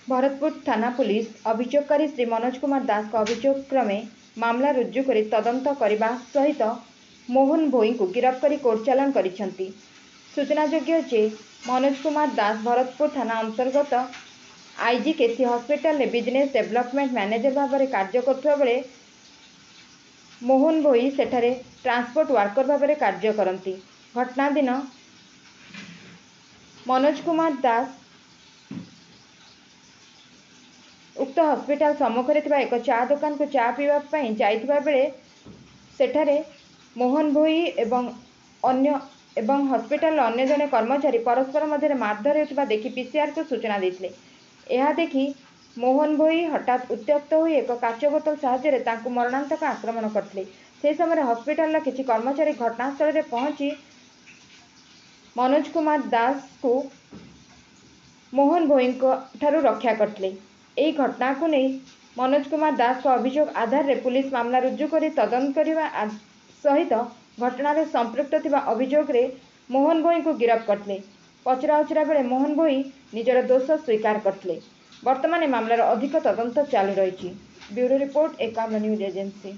भरतपुर थाना पुलिस अभियोगकारी श्री मनोज कुमार दास को अभियोग क्रमे मामला रुजु कर तदंत करने सहित मोहन भोई को गिरफ्त कर कोर्ट चालान करिसेंती। सूचनायोग्य जे मनोज कुमार दास भरतपुर थाना अंतर्गत आईजीकेसी हॉस्पिटल बिजनेस डेवलपमेंट मैनेजर भाव में कार्य करथुवा बेले मोहन भोई सेठारे ट्रांसपोर्ट वर्कर भाव में कार्य करती। घटना दिन मनोज कुमार दास उक्त हॉस्पिटल सम्मुखरे थिबा एक चा दुकान को चा पीवा जाइथिबा बेले सेठारे मोहन भोई एवं हॉस्पिटल अन्य जने कर्मचारी परस्पर मध्य मारधर होता देखि पीसीआर को सूचना देते। यह देखि मोहन भोई हठात उत्त्यक्त होई एक काच बोतल साहाय्य तांकु मरणांतक आक्रमण करते। से समय हॉस्पिटल किछि कर्मचारी घटनास्थल में पहुंची मनोज कुमार दास को मोहन भोई ठारू रक्षा करते। यही घटना को नहीं मनोज कुमार दास को अभियोग आधार रे पुलिस मामला रुजु कर तदंत करने सहित घटना संपृक्त थिबा अभियोग रे मोहन भोई को गिरफ्त करते। पचराउचरा बेले मोहन भोई निजर दोष स्वीकार करते। वर्तमान मामलार अधिक तदंत चालू रही। Bureau report Ekamra news agency.